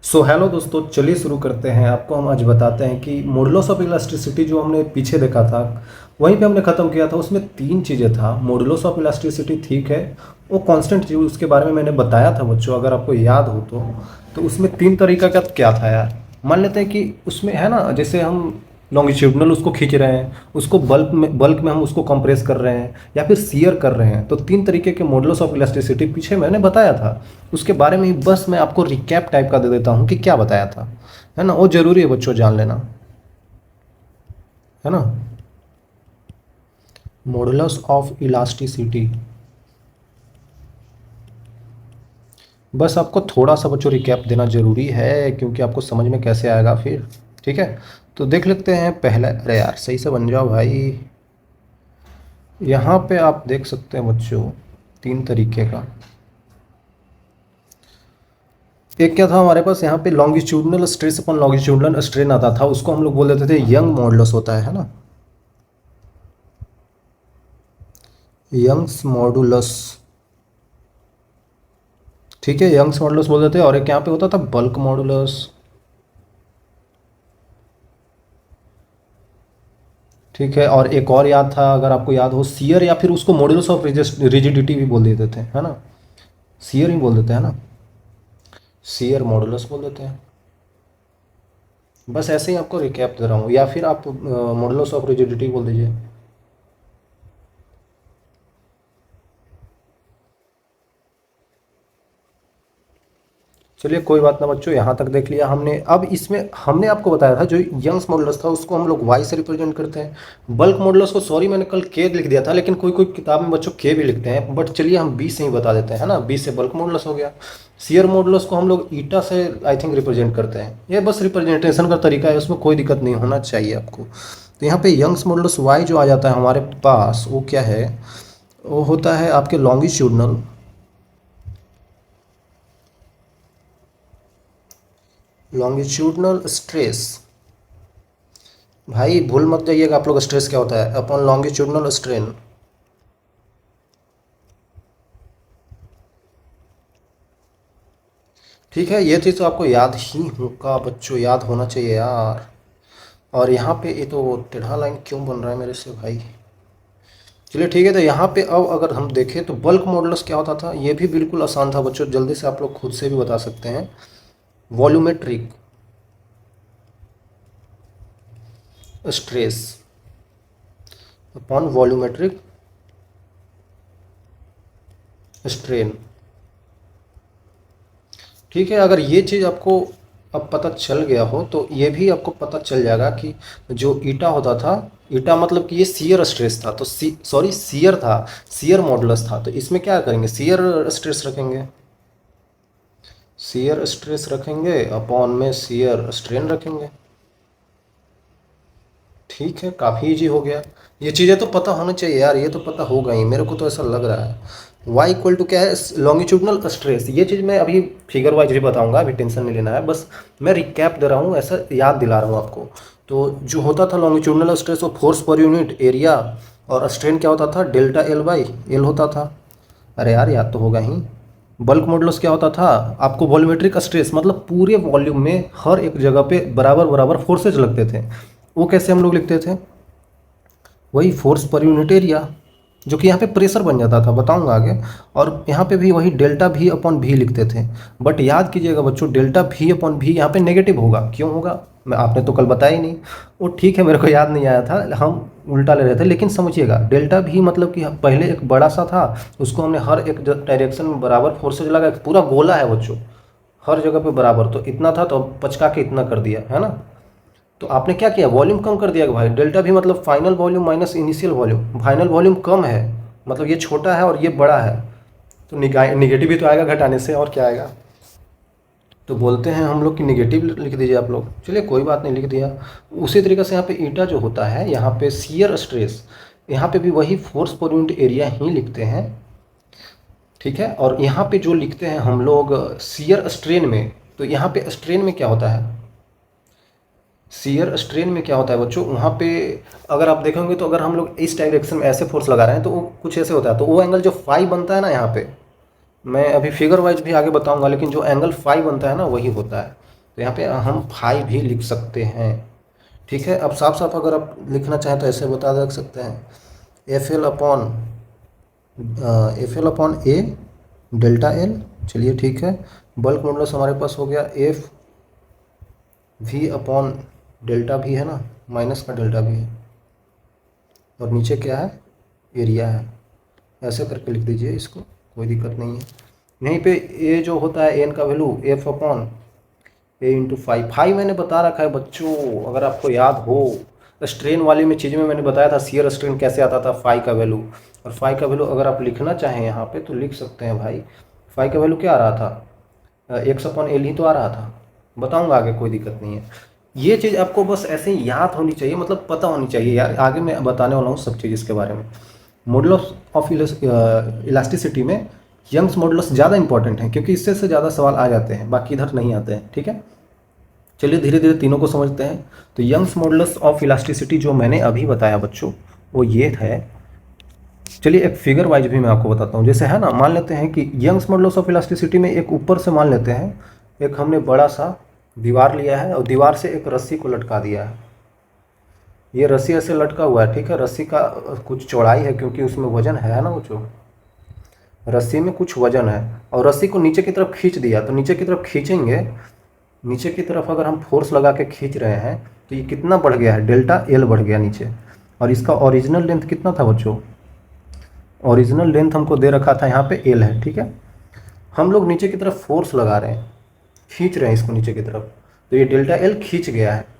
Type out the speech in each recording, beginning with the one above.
So hello दोस्तों, चलिए शुरू करते हैं। आपको हम आज बताते हैं कि मॉडुलस ऑफ इलास्टिसिटी जो हमने पीछे देखा था, वहीं पे हमने ख़त्म किया था। उसमें तीन चीज़ें था। मॉडुलस ऑफ इलास्टिसिटी ठीक है, वो कांस्टेंट चीज़, उसके बारे में मैंने बताया था बच्चों, अगर आपको याद हो तो उसमें तीन तरीका का क्या था यार। मान लेते हैं कि उसमें है ना, जैसे हम लॉन्गिट्यूडनल उसको खींच रहे हैं, उसको बल्क में हम उसको कंप्रेस कर रहे हैं, या फिर सीयर कर रहे हैं। तो तीन तरीके के मॉडुलस ऑफ इलास्टिसिटी पीछे मैंने बताया था। उसके बारे में ही बस मैं आपको रिकैप टाइप का दे देता हूँ कि क्या बताया था, है ना। वो जरूरी है बच्चों जान लेना, है ना। मॉडुलस ऑफ इलास्टिसिटी, बस आपको थोड़ा सा बच्चों रिकैप देना जरूरी है, क्योंकि आपको समझ में कैसे आएगा फिर। ठीक है, तो देख लेते हैं पहले। अरे यार सही से बन जाओ भाई। यहाँ पे आप देख सकते हैं बच्चों, तीन तरीके का। एक क्या था हमारे पास यहाँ पे, लॉन्गिट्यूडनल स्ट्रेस अपन लॉन्गिट्यूडनल स्ट्रेन आता था, उसको हम लोग बोल देते थे यंग मॉडुलस होता है ना। यंग्स मॉडुलस, ठीक है, यंग्स मॉडुलस बोल देते हैं। और एक यहाँ पे होता था बल्क मॉडुलस। ठीक है, और एक और याद था, अगर आपको याद हो, सियर, या फिर उसको मॉडुलस ऑफ रिजिडिटी भी बोल देते थे, है ना। सियर ही बोल देते हैं ना, सियर मॉडुलस बोल देते हैं। बस ऐसे ही आपको रिकैप दे रहा हूँ, या फिर आप मॉडुलस ऑफ रिजिडिटी बोल दीजिए। चलिए कोई बात ना बच्चों, यहाँ तक देख लिया हमने। अब इसमें हमने आपको बताया था, जो यंग्स मॉडुलस था उसको हम लोग वाई से रिप्रेजेंट करते हैं। बल्क मॉडुलस को, सॉरी मैंने कल के लिख दिया था, लेकिन कोई कोई किताब में बच्चों के भी लिखते हैं, बट चलिए हम बी से ही बता देते हैं, है ना। बी से बल्क मॉडुलस हो गया। सीयर मॉडुलस को हम लोग ईटा से आई थिंक रिप्रेजेंट करते हैं। ये बस रिप्रेजेंटेशन का तरीका है, उसमें कोई दिक्कत नहीं होना चाहिए आपको। तो यहाँ पे यंग्स मॉडुलस वाई जो आ जाता है हमारे पास, वो क्या है, वो होता है आपके लॉन्गिट्यूडनल, लॉन्गिट्यूडनल स्ट्रेस। भाई भूल मत जाइएगा आप लोग, स्ट्रेस क्या होता है अपॉन लॉन्गिट्यूडनल स्ट्रेन। ठीक है, ये चीज़ तो आपको याद ही होगा बच्चों, याद होना चाहिए यार। और यहाँ पे ये तो टेढ़ा लाइन क्यों बन रहा है मेरे से भाई। चलिए ठीक है, तो यहाँ पे अब अगर हम देखें तो बल्क मॉडुलस क्या होता था, ये भी बिल्कुल आसान था बच्चों, जल्दी से आप लोग खुद से भी बता सकते हैं। Volumetric stress upon volumetric strain. ठीक है, अगर ये चीज़ आपको अब पता चल गया हो, तो ये भी आपको पता चल जाएगा कि जो ईटा होता था, ईटा मतलब कि ये सीयर स्ट्रेस था, तो सॉरी सीयर था, सीयर मॉडुलस था। तो इसमें क्या करेंगे, सीयर स्ट्रेस रखेंगे, सीयर स्ट्रेस रखेंगे अपॉन में सीयर स्ट्रेन रखेंगे। ठीक है, काफ़ी इजी हो गया। ये चीज़ें तो पता होना चाहिए यार, ये तो पता होगा ही, मेरे को तो ऐसा लग रहा है। y इक्वल टू क्या है, लॉन्गिट्यूडनल स्ट्रेस। ये चीज़ मैं अभी फिगर वाइज ही बताऊंगा, अभी टेंशन नहीं लेना है, बस मैं रिकैप दे रहा हूँ, ऐसा याद दिला रहा हूँ आपको। तो जो होता था लॉन्गिट्यूडनल स्ट्रेस, वो फोर्स पर यूनिट एरिया, और स्ट्रेन क्या होता था, डेल्टा एल बाई एल होता था। अरे यार याद तो होगा ही। बल्क मॉडुलस क्या होता था आपको, वॉल्यूमेट्रिक स्ट्रेस, मतलब पूरे वॉल्यूम में हर एक जगह पे बराबर बराबर फोर्सेज लगते थे। वो कैसे हम लोग लिखते थे, वही फोर्स पर यूनिट एरिया, जो कि यहाँ पे प्रेशर बन जाता था, बताऊंगा आगे। और यहाँ पे भी वही डेल्टा भी अपॉन भी लिखते थे। बट याद कीजिएगा बच्चों, डेल्टा भी अपॉन भी यहाँ पे नेगेटिव होगा, क्यों होगा, मैं आपने तो कल बताया ही नहीं। वो ठीक है, मेरे को याद नहीं आया था, हम उल्टा ले रहे थे। लेकिन समझिएगा, डेल्टा भी मतलब कि पहले एक बड़ा सा था, उसको हमने हर एक डायरेक्शन में बराबर फोर्सेज लगा, पूरा गोला है बच्चों, हर जगह पे बराबर, तो इतना था तो पचका के इतना कर दिया, है ना। तो आपने क्या किया, वॉल्यूम कम कर दिया कि भाई, डेल्टा भी मतलब final volume minus initial volume, final volume कम है, मतलब ये छोटा है और ये बड़ा है, तो निगेटिव भी तो आएगा घटाने से, और क्या आएगा। तो बोलते हैं हम लोग कि निगेटिव लिख दीजिए आप लोग, चलिए कोई बात नहीं, लिख दिया। उसी तरीके से यहाँ पे ईटा जो होता है, यहाँ पे सीयर स्ट्रेस, यहाँ पे भी वही फोर्स पर यूनिट एरिया ही लिखते हैं। ठीक है, और यहाँ पे जो लिखते हैं हम लोग सीयर स्ट्रेन में, तो यहाँ पे स्ट्रेन में क्या होता है, सीयर स्ट्रेन में क्या होता है बच्चों, वहाँ पे अगर आप देखेंगे तो, अगर हम लोग इस डायरेक्शन में ऐसे फोर्स लगा रहे हैं, तो वो कुछ ऐसे होता है, तो वो एंगल जो फाई बनता है ना, यहाँ पे मैं अभी फिगर वाइज भी आगे बताऊंगा, लेकिन जो एंगल फाई बनता है ना, वही होता है। तो यहाँ पे हम फाई भी लिख सकते हैं। ठीक है, अब साफ साफ अगर आप लिखना चाहें तो ऐसे बता रख सकते हैं, एफ एल अपॉन ए डेल्टा एल। चलिए ठीक है, बल्क मॉडुलस हमारे पास हो गया एफ वी अपॉन डेल्टा भी है ना, माइनस का डेल्टा भी है, और नीचे क्या है, एरिया है। ऐसे करके लिख दीजिए इसको, कोई दिक्कत नहीं है। यहीं पे ए जो होता है एन का वैल्यू एफ अपॉन ए इंटू फाई मैंने बता रखा है बच्चों, अगर आपको याद हो स्ट्रेन वाली में चीज़ में मैंने बताया था शियर स्ट्रेन कैसे आता था, फाई का वैल्यू। और फाई का वैल्यू अगर आप लिखना चाहें यहाँ पे तो लिख सकते हैं भाई। फाई का वैल्यू क्या आ रहा था, एक्स अपॉन एल ही तो आ रहा था, बताऊँगा आगे, कोई दिक्कत नहीं है। ये चीज़ आपको बस ऐसे ही याद होनी चाहिए, मतलब पता होनी चाहिए यार, आगे मैं बताने वाला हूँ सब चीज़ इसके बारे में। मॉडुलस ऑफ इलास्टिसिटी में यंग्स मॉडुलस ज़्यादा इंपॉर्टेंट है, क्योंकि इससे से ज़्यादा सवाल आ जाते हैं, बाकी इधर नहीं आते हैं। ठीक है, चलिए धीरे धीरे तीनों को समझते हैं। तो यंग्स मॉडुलस ऑफ इलास्टिसिटी जो मैंने अभी बताया बच्चों, वो ये है। चलिए एक फिगर वाइज भी मैं आपको बताता हूँ। जैसे है ना, मान लेते हैं कि यंग्स मॉडुलस ऑफ इलास्टिसिटी में एक ऊपर से मान लेते हैं, एक हमने बड़ा सा दीवार लिया है और दीवार से एक रस्सी को लटका दिया है। ये रस्सी ऐसे लटका हुआ है, ठीक है, रस्सी का कुछ चौड़ाई है क्योंकि उसमें वजन है ना बच्चों, रस्सी में कुछ वजन है, और रस्सी को नीचे की तरफ खींच दिया। तो नीचे की तरफ खींचेंगे, नीचे की तरफ अगर हम फोर्स लगा के खींच रहे हैं तो ये कितना बढ़ गया है, डेल्टा एल बढ़ गया नीचे। और इसका ओरिजिनल लेंथ कितना था बच्चों, ओरिजिनल लेंथ हमको दे रखा था यहाँ पे एल है। ठीक है, हम लोग नीचे की तरफ फोर्स लगा रहे हैं, खींच रहे हैं इसको नीचे की तरफ, तो ये डेल्टा एल खींच गया है।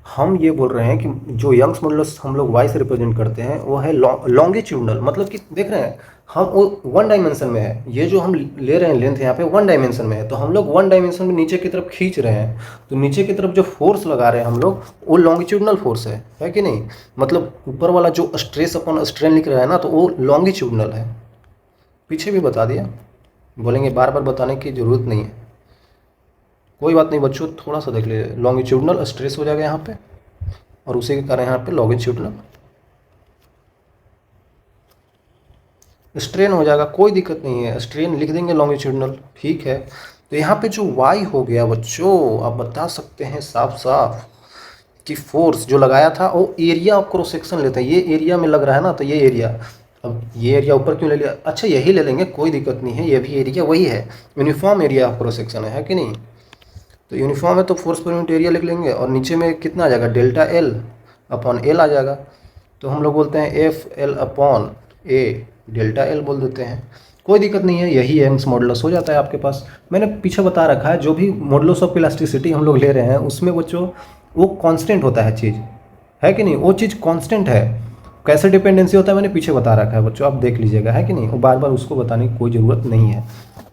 हम ये बोल रहे हैं कि जो यंग्स मॉडुलस हम लोग वाई से रिप्रेजेंट करते हैं वो है लॉन्गिट्यूडनल, मतलब कि देख रहे हैं हम वो वन डायमेंशन में है। ये जो हम ले रहे हैं लेंथ यहाँ पे वन डायमेंशन में है, तो हम लोग वन डायमेंशन में नीचे की तरफ खींच रहे हैं, तो नीचे की तरफ जो फोर्स लगा रहे हैं हम लोग वो लॉन्गिट्यूडनल फोर्स है कि नहीं। मतलब ऊपर वाला जो स्ट्रेस अपॉन स्ट्रेन लिख रहा है ना, तो वो लॉन्गिट्यूडनल है। पीछे भी बता दिया, बोलेंगे बार बार बताने की ज़रूरत नहीं है, कोई बात नहीं बच्चों, थोड़ा सा देख लीजिए। लॉन्गिट्यूडनल स्ट्रेस हो जाएगा यहाँ पे, और उसी के कारण यहाँ पे लॉन्गिट्यूडनल स्ट्रेन हो जाएगा, कोई दिक्कत नहीं है, स्ट्रेन लिख देंगे लॉन्गिट्यूडनल। ठीक है, तो यहाँ पे जो वाई हो गया बच्चों, आप बता सकते हैं साफ साफ कि फोर्स जो लगाया था वो एरिया ऑफ क्रॉस सेक्शन लेते हैं। ये एरिया में लग रहा है ना, तो ये एरिया, अब ये एरिया ऊपर क्यों ले लिया, अच्छा यही ले लेंगे, कोई दिक्कत नहीं है, ये भी एरिया वही है, uniform area of cross section है कि नहीं। तो यूनिफॉर्म है तो फोर्स पर यूनिट एरिया लिख लेंगे, और नीचे में कितना आ जाएगा, डेल्टा एल अपॉन एल आ जाएगा। तो हम लोग बोलते हैं एफ एल अपॉन ए डेल्टा एल बोल देते हैं, कोई दिक्कत नहीं है, यही यंग्स मॉडुलस हो जाता है आपके पास। मैंने पीछे बता रखा है, जो भी मॉडुलस ऑफ इलास्टिसिटी हम लोग ले रहे हैं उसमें बच्चों वो कांस्टेंट होता है चीज़, है कि नहीं, वो चीज़ कांस्टेंट है। कैसे डिपेंडेंसी होता है मैंने पीछे बता रखा है बच्चों, आप देख लीजिएगा, है कि नहीं, वो बार बार उसको बताने की कोई ज़रूरत नहीं है।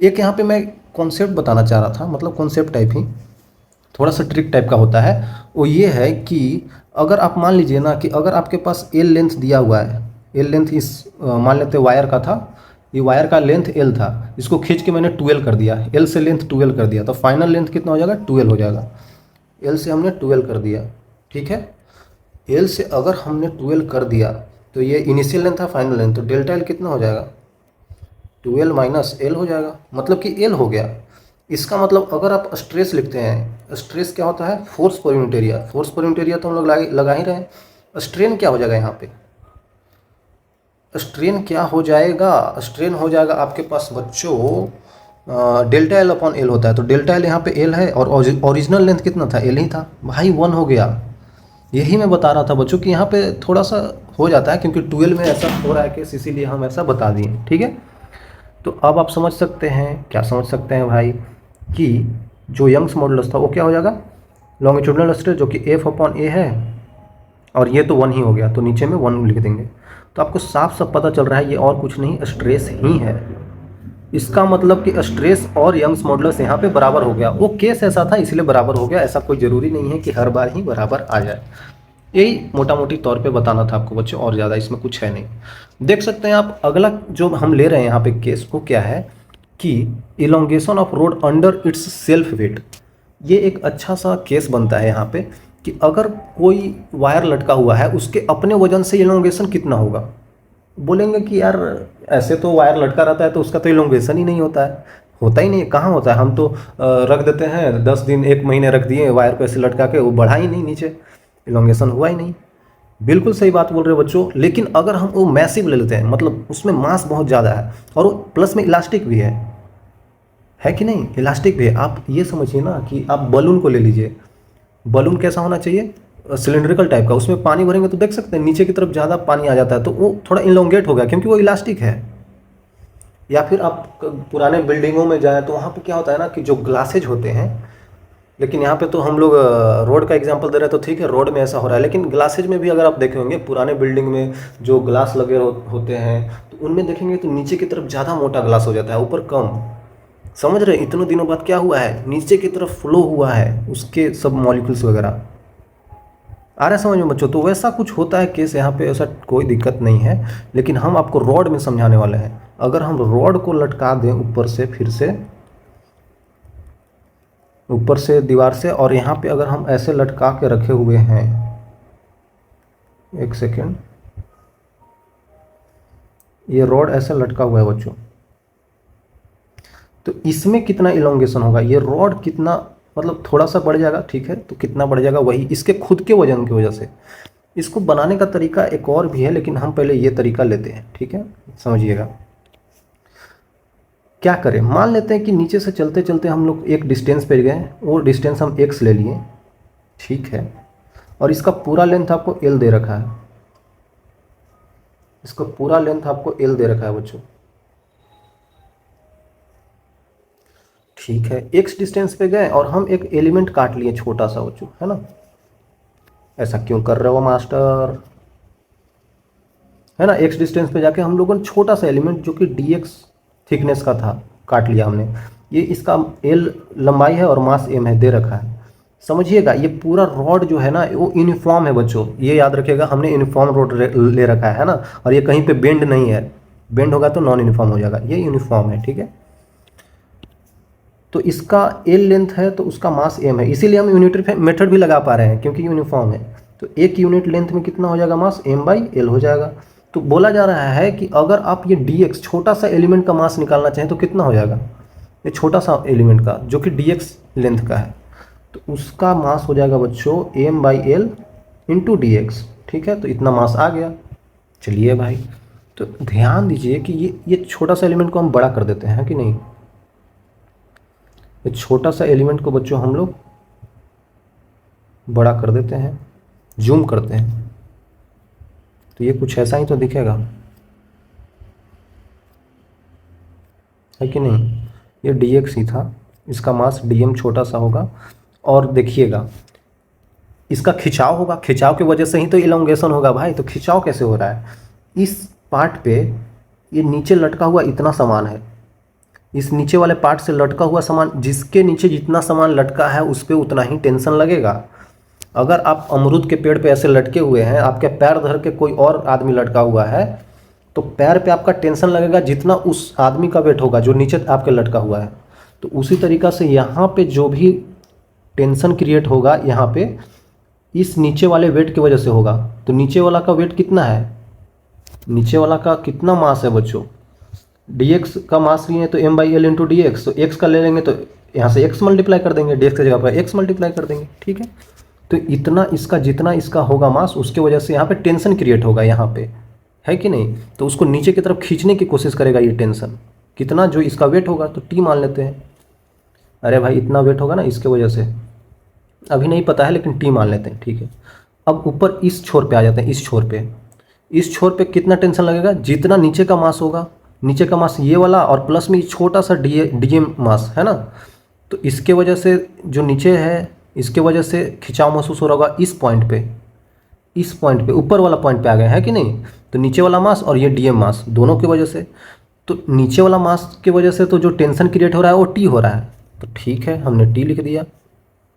एक यहाँ पे मैं कॉन्सेप्ट बताना चाह रहा था, मतलब कॉन्सेप्ट टाइप ही, थोड़ा सा ट्रिक टाइप का होता है। वो ये है कि अगर आप मान लीजिए ना कि अगर आपके पास एल लेंथ दिया हुआ है, एल लेंथ इस मान लेते वायर का था, ये वायर का लेंथ एल था, इसको खींच के मैंने 12 कर दिया, एल से लेंथ 12 कर दिया, तो फाइनल लेंथ कितना हो जाएगा, 12 हो जाएगा। एल से हमने 12 कर दिया, ठीक है, एल से अगर हमने 12 कर दिया तो ये इनिशियल लेंथ था, फाइनल लेंथ, तो डेल्टा एल कितना हो जाएगा, 12 माइनस एल हो जाएगा, मतलब कि एल हो गया। इसका मतलब अगर आप स्ट्रेस लिखते हैं, स्ट्रेस क्या होता है, फोर्स पर यूनिट एरिया, फोर्स पर यूनिट एरिया तो हम लोग लगा ही रहे हैं। स्ट्रेन क्या हो जाएगा यहाँ पे, स्ट्रेन क्या हो जाएगा, स्ट्रेन हो जाएगा आपके पास बच्चों डेल्टा एल अपॉन एल होता है, तो डेल्टा एल यहाँ पे एल है, और ओरिजिनल लेंथ कितना था, एल ही था भाई, 1 हो गया। यही मैं बता रहा था बच्चों कि यहाँ पे थोड़ा सा हो जाता है, क्योंकि 12 में ऐसा हो रहा है केस, इसीलिए हम ऐसा बता दिए। ठीक है, तो अब आप समझ सकते हैं, क्या समझ सकते हैं भाई, कि जो यंग्स मॉडुलस था वो क्या हो जाएगा, लॉन्गिट्यूडनल स्ट्रेस, जो कि एफ अपॉन ए है, और ये तो 1 ही हो गया, तो नीचे में 1 लिख देंगे। तो आपको साफ साफ पता चल रहा है ये और कुछ नहीं, स्ट्रेस ही है। इसका मतलब कि स्ट्रेस और यंग्स मॉडुलस यहाँ पे बराबर हो गया, वो केस ऐसा था इसलिए बराबर हो गया, ऐसा कोई ज़रूरी नहीं है कि हर बार ही बराबर आ जाए। यही मोटा मोटी तौर पे बताना था आपको बच्चों, और ज़्यादा इसमें कुछ है नहीं। देख सकते हैं आप, अगला जो हम ले रहे हैं यहाँ पे केस, वो क्या है कि elongation of road under its self weight. ये एक अच्छा सा केस बनता है यहाँ पे कि अगर कोई वायर लटका हुआ है, उसके अपने वजन से इलोंगेशन कितना होगा। बोलेंगे कि यार ऐसे तो वायर लटका रहता है तो उसका तो इलोंगेशन ही नहीं होता है, होता ही नहीं है, कहाँ होता है। हम तो रख देते हैं 10 दिन 1 महीने रख दिए वायर को ऐसे लटका के, वो बढ़ा ही नहीं नीचे, इलोंगेशन हुआ ही नहीं। बिल्कुल सही बात बोल रहे हो बच्चों। लेकिन अगर हम वो मैसिव ले लेते हैं, मतलब उसमें मास बहुत ज़्यादा है और वो प्लस में इलास्टिक भी है कि नहीं, इलास्टिक भी है। आप ये समझिए ना कि आप बलून को ले लीजिए, बलून कैसा होना चाहिए, सिलेंड्रिकल टाइप का, उसमें पानी भरेंगे तो देख सकते हैं नीचे की तरफ ज़्यादा पानी आ जाता है, तो वो थोड़ा इलोंगेट हो गया क्योंकि वो इलास्टिक है। या फिर आप पुराने बिल्डिंगों में जाएं तो वहाँ पे क्या होता है ना कि जो ग्लासेज होते हैं, लेकिन यहाँ पे तो हम लोग रोड का एग्जांपल दे रहे हैं तो ठीक है, रोड में ऐसा हो रहा है, लेकिन ग्लासेज में भी अगर आप देखे होंगे पुराने बिल्डिंग में जो ग्लास लगे होते हैं, तो उनमें देखेंगे तो नीचे की तरफ ज़्यादा मोटा ग्लास हो जाता है, ऊपर कम। समझ रहे हैं, इतने दिनों बाद क्या हुआ है, नीचे की तरफ फ्लो हुआ है उसके सब मॉलिक्यूल्स वगैरह। आ रहा है समझ में बच्चों। तो वैसा कुछ होता है केस यहाँ पे, ऐसा कोई दिक्कत नहीं है, लेकिन हम आपको रॉड में समझाने वाले हैं। अगर हम रॉड को लटका दें ऊपर से, फिर से ऊपर से दीवार से, और यहाँ पे अगर हम ऐसे लटका के रखे हुए हैं, एक सेकेंड, ये रॉड ऐसे लटका हुआ है बच्चों, तो इसमें कितना इलोंगेशन होगा, ये रॉड कितना, मतलब थोड़ा सा बढ़ जाएगा, ठीक है, तो कितना बढ़ जाएगा, वही इसके खुद के वजन की वजह से। इसको बनाने का तरीका एक और भी है, लेकिन हम पहले ये तरीका लेते हैं, ठीक है, समझिएगा। क्या करें, मान लेते हैं कि नीचे से चलते चलते हम लोग एक डिस्टेंस पे गए, वो डिस्टेंस हम x ले लिए, ठीक है, और इसका पूरा लेंथ आपको l दे रखा है, इसका पूरा लेंथ आपको l दे रखा है बच्चों, ठीक है। x डिस्टेंस पे गए और हम एक एलिमेंट काट लिए छोटा सा बच्चों, है ना। ऐसा क्यों कर रहे हो मास्टर, है ना। x डिस्टेंस पे जाके हम लोगों ने छोटा सा एलिमेंट जो कि dx थिकनेस का था काट लिया हमने। ये इसका l लंबाई है और मास m है, दे रखा है। समझिएगा, ये पूरा रॉड जो है ना वो यूनिफॉर्म है बच्चों, ये याद रखिएगा, हमने यूनिफॉर्म रॉड ले रखा है ना, और ये कहीं पे बेंड नहीं है, बेंड होगा तो नॉन यूनिफॉर्म हो जाएगा, ये यूनिफॉर्म है, ठीक है। तो इसका l लेंथ है तो उसका मास m है, इसीलिए हम यूनिटरी मेथड भी लगा पा रहे हैं क्योंकि यूनिफॉर्म है। तो एक यूनिट लेंथ में कितना हो जाएगा, मास m/l हो जाएगा। तो बोला जा रहा है कि अगर आप ये dx छोटा सा एलिमेंट का मास निकालना चाहें तो कितना हो जाएगा, ये छोटा सा एलिमेंट का जो कि dx लेंथ का है, तो उसका मास हो जाएगा बच्चों m/l इंटू dx, ठीक है। तो इतना मास आ गया। चलिए भाई, तो ध्यान दीजिए कि ये छोटा सा एलिमेंट को हम बड़ा कर देते हैं कि नहीं, ये छोटा सा एलिमेंट को बच्चों हम लोग बड़ा कर देते हैं, जूम करते हैं, तो ये कुछ ऐसा ही तो दिखेगा, है कि नहीं। ये dx ही था, इसका मास dm छोटा सा होगा, और देखिएगा इसका खिंचाव होगा, खिंचाव की वजह से ही तो इलोंगेशन होगा भाई। तो खिंचाव कैसे हो रहा है, इस पार्ट पे ये नीचे लटका हुआ इतना सामान है, इस नीचे वाले पार्ट से लटका हुआ सामान, जिसके नीचे जितना सामान लटका है उस पर उतना ही टेंशन लगेगा। अगर आप अमरूद के पेड़ पे ऐसे लटके हुए हैं, आपके पैर धर के कोई और आदमी लटका हुआ है, तो पैर पे आपका टेंशन लगेगा जितना उस आदमी का वेट होगा जो नीचे आपके लटका हुआ है। तो उसी तरीक़ा से यहाँ पे जो भी टेंशन क्रिएट होगा यहाँ पे इस नीचे वाले वेट की वजह से होगा। तो नीचे वाला का वेट कितना है, नीचे वाला का कितना मास है बच्चों, dx का मास लिए तो m/l इंटू dx, तो x का ले लेंगे तो यहाँ से x मल्टीप्लाई कर देंगे, dx की जगह पर x मल्टीप्लाई कर देंगे, ठीक है। तो इतना इसका जितना इसका होगा मास, उसके वजह से यहाँ पे टेंशन क्रिएट होगा यहाँ पे, है कि नहीं। तो उसको नीचे की तरफ खींचने की कोशिश करेगा ये टेंशन, कितना, जो इसका वेट होगा, तो t मान लेते हैं। अरे भाई इतना वेट होगा ना इसके वजह से, अभी नहीं पता है लेकिन t मान लेते हैं, ठीक है। अब ऊपर इस छोर पे आ जाते हैं, इस छोर पे कितना टेंशन लगेगा, जितना नीचे का मास होगा, नीचे का मास ये वाला और प्लस में छोटा सा dm मास है ना, तो इसके वजह से जो नीचे है इसके वजह से खिंचाव महसूस हो रहा होगा इस पॉइंट पे, इस पॉइंट पे, ऊपर वाला पॉइंट पे आ गए, है कि नहीं। तो नीचे वाला मास और ये dm मास दोनों की वजह से, तो नीचे वाला मास की वजह से तो जो टेंशन क्रिएट हो रहा है वो t हो रहा है, तो ठीक है हमने t लिख दिया।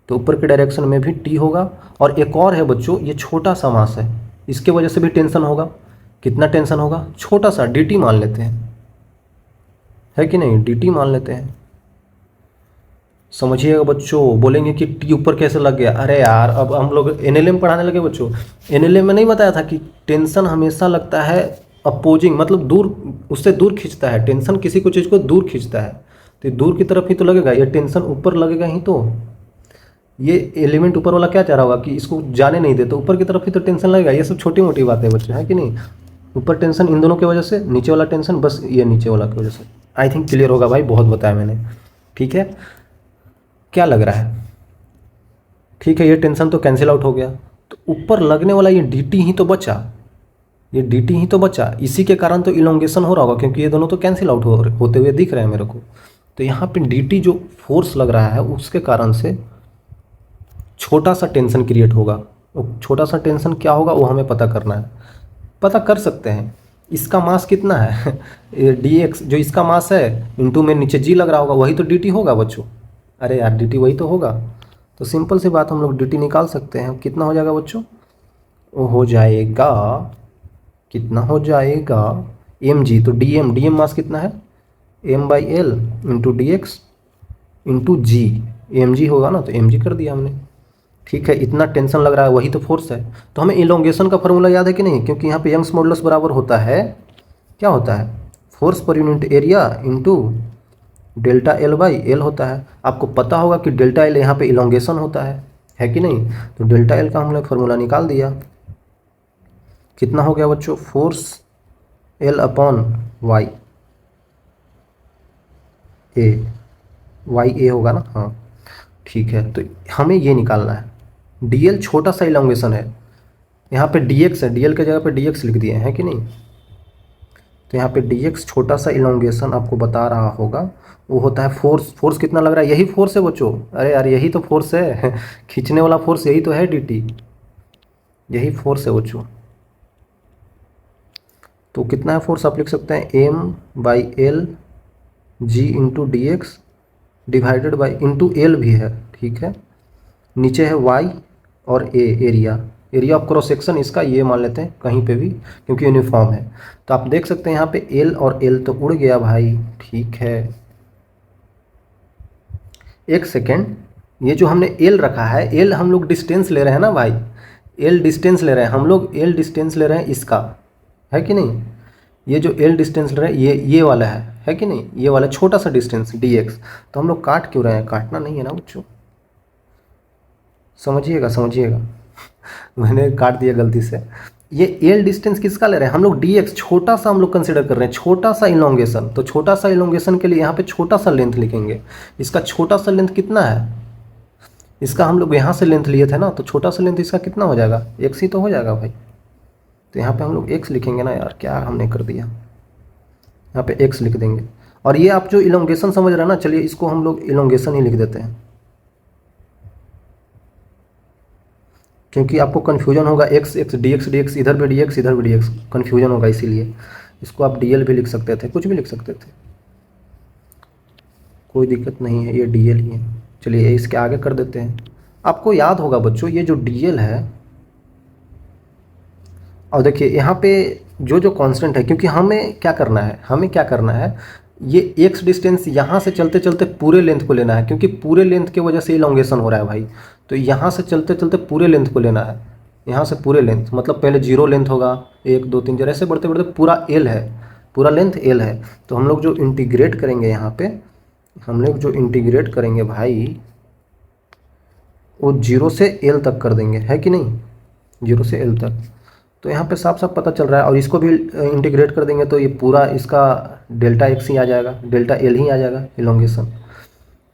तो ऊपर के डायरेक्शन में भी t होगा। और एक और है बच्चों, ये छोटा सा मास है, इसके वजह से भी टेंशन होगा, कितना टेंशन होगा, छोटा सा dt मान लेते हैं, है कि नहीं, dt मान लेते हैं। समझिएगा बच्चों, बोलेंगे कि t ऊपर कैसे लग गया, अरे यार अब हम लोग NLM पढ़ाने लगे बच्चों। NLM में नहीं बताया था कि टेंशन हमेशा लगता है अपोजिंग, मतलब दूर, उससे दूर खींचता है, टेंशन किसी को चीज़ को दूर खींचता है। तो दूर की तरफ ही तो लगेगा, ये टेंशन ऊपर लगेगा ही तो। ये एलिमेंट ऊपर वाला क्या चाह रहा होगा कि इसको जाने नहीं दे, तो ऊपर की तरफ ही तो टेंशन लगेगा। ये सब छोटी मोटी बातें हैं बच्चे, है कि नहीं। ऊपर टेंशन इन दोनों की वजह से, नीचे वाला टेंशन बस ये नीचे वाला की वजह से। आई थिंक क्लियर होगा भाई, बहुत बताया मैंने। ठीक है, क्या लग रहा है? ठीक है, ये टेंशन तो कैंसिल आउट हो गया, तो ऊपर लगने वाला ये डी टी ही तो बचा, ये डी टी ही तो बचा। इसी के कारण तो इलोंगेशन हो रहा होगा, क्योंकि ये दोनों तो कैंसिल आउट होते हुए दिख रहे हैं मेरे को। तो यहाँ पे डी टी जो फोर्स लग रहा है उसके कारण से छोटा सा टेंशन क्रिएट होगा। वो छोटा सा टेंशन क्या होगा वो हमें पता करना है। पता कर सकते हैं, इसका मास कितना है डी एक्स, जो इसका मास है इंटू में नीचे जी लग रहा होगा, वही तो डी टी होगा बच्चों। अरे यार, डी टी वही तो होगा। तो सिंपल सी बात, हम लोग डी टी निकाल सकते हैं। कितना हो जाएगा बच्चों? वो हो जाएगा, कितना हो जाएगा, एम जी। तो डी एम मास कितना है? M by L into D X into G. M G होगा ना, तो एम जी कर दिया हमने। ठीक है, इतना टेंशन लग रहा है, वही तो फोर्स है। तो हमें इलोंगेशन का फॉर्मूला याद है कि नहीं? क्योंकि यहाँ पे यंग्स मॉडुलस बराबर होता है, क्या होता है? फोर्स पर unit area into delta L by L होता है। आपको पता होगा कि डेल्टा एल यहाँ पे इलोंगेशन होता है कि नहीं? तो डेल्टा एल का हमने फॉर्मूला निकाल दिया। कितना हो गया बच्चों? फोर्स एल अपॉन वाई ए, वाई ए होगा ना? हाँ ठीक है, तो हमें ये निकालना है। डी एल छोटा सा इलोंगेशन है, यहाँ पे डी एक्स है, डी एल की जगह पे डी एक्स लिख दिए हैं कि नहीं? तो यहाँ पे डी एक्स छोटा सा इलोंगेशन आपको बता रहा होगा, वो होता है फोर्स। फोर्स कितना लग रहा है? यही फोर्स है बच्चों। अरे यार, यही तो फोर्स है खींचने वाला फोर्स यही तो है, डी टी, यही फोर्स है बच्चों। तो कितना है फोर्स? आप लिख सकते हैं M by L G into D X divided by, into L भी है, ठीक है। नीचे है वाई और ए, एरिया ऑफ क्रॉस सेक्शन इसका ये मान लेते हैं कहीं पे भी, क्योंकि यूनिफॉर्म है। तो आप देख सकते हैं यहाँ पे एल और एल तो उड़ गया भाई, ठीक है। एक सेकेंड, ये जो हमने एल रखा है, एल हम लोग डिस्टेंस ले रहे हैं ना भाई, एल डिस्टेंस ले रहे हैं हम लोग, एल डिस्टेंस ले रहे हैं इसका, है कि नहीं? ये जो एल डिस्टेंस ले रहे हैं ये वाला है कि नहीं? ये वाला छोटा सा डिस्टेंस डी एक्स। तो हम लोग काट क्यों रहे हैं? काटना नहीं है ना बच्चों, समझिएगा मैंने काट दिया गलती से। ये एल डिस्टेंस किसका ले रहे हैं हम लोग? डी एक्स, छोटा सा हम लोग कंसिडर कर रहे हैं, छोटा सा इलोंगेशन। तो छोटा सा इलोंगेशन के लिए यहाँ पे छोटा सा लेंथ लिखेंगे। इसका छोटा सा लेंथ कितना है? इसका हम लोग यहाँ से लेंथ लिए थे ना, तो छोटा सा लेंथ इसका कितना हो जाएगा? एक्स ही तो हो जाएगा भाई। तो यहाँ पे हम लोग एक्स लिखेंगे ना यार, क्या हमने कर दिया, यहाँ पे एक्स लिख देंगे। और ये आप जो इलोंगेशन समझ रहे हैं ना, चलिए इसको हम लोग इलोंगेशन ही लिख देते हैं, क्योंकि आपको कन्फ्यूजन होगा, एक्स एक्स डी एक्स इधर भी डी एक्स इधर भी डी एक्स, कन्फ्यूजन होगा, इसीलिए इसको आप डी एल भी लिख सकते थे, कुछ भी लिख सकते थे, कोई दिक्कत नहीं है, ये डी एल ही है। चलिए इसके आगे कर देते हैं। आपको याद होगा बच्चों, ये जो डी एल है, और देखिए यहाँ पे जो कांस्टेंट है, क्योंकि हमें क्या करना है, ये एक्स डिस्टेंस यहाँ से चलते चलते पूरे लेंथ को लेना है, क्योंकि पूरे लेंथ की वजह से इलोंगेशन हो रहा है भाई। तो यहाँ से चलते चलते पूरे लेंथ को लेना है, यहाँ से पूरे लेंथ, मतलब पहले जीरो लेंथ होगा, 1 2 3 4 ऐसे बढ़ते बढ़ते पूरा एल है, पूरा लेंथ एल है। तो हम लोग जो इंटीग्रेट करेंगे यहाँ पे, हम लोग जो इंटीग्रेट करेंगे भाई, वो 0 से एल तक कर देंगे, है कि नहीं? 0 से एल तक। तो यहाँ पे साफ साफ पता चल रहा है। और इसको भी इंटीग्रेट कर देंगे तो ये पूरा इसका डेल्टा एक्स ही आ जाएगा, डेल्टा एल ही आ जाएगा इलोंगेशन।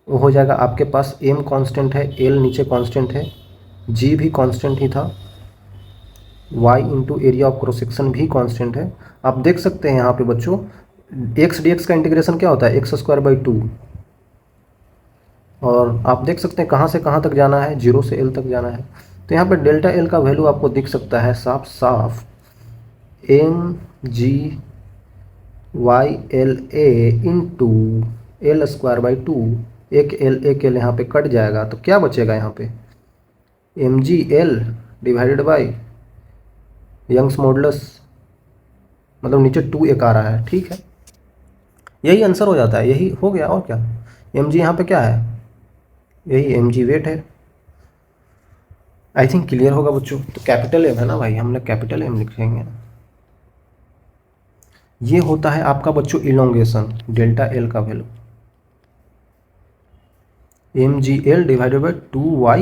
वो हो जाएगा आपके पास, एम कांस्टेंट है, एल नीचे कांस्टेंट है, जी भी कांस्टेंट ही था, Y into area of cross section भी कांस्टेंट है। आप देख सकते हैं यहाँ पे बच्चों, एक्स डी एक्स का इंटीग्रेशन क्या होता है? X square by 2। और आप देख सकते हैं कहाँ से कहाँ तक जाना है, 0 से एल तक जाना है। तो यहाँ पर डेल्टा एल का वैल्यू आपको दिख सकता है साफ साफ, M G Y L A into L square by 2। एक एल यहाँ पे कट जाएगा, तो क्या बचेगा यहाँ पे? M G L divided by Young's modulus, मतलब नीचे 2 एक आ रहा है, ठीक है। यही आंसर हो जाता है, यही हो गया, और क्या। एम जी यहाँ पे क्या है? यही एम जी वेट है। आई थिंक क्लियर होगा बच्चों। तो कैपिटल एम है ना भाई, हमने कैपिटल एम लिखेंगे। ये होता है आपका बच्चों इलोंगेशन, डेल्टा एल का value. M G L divided by 2y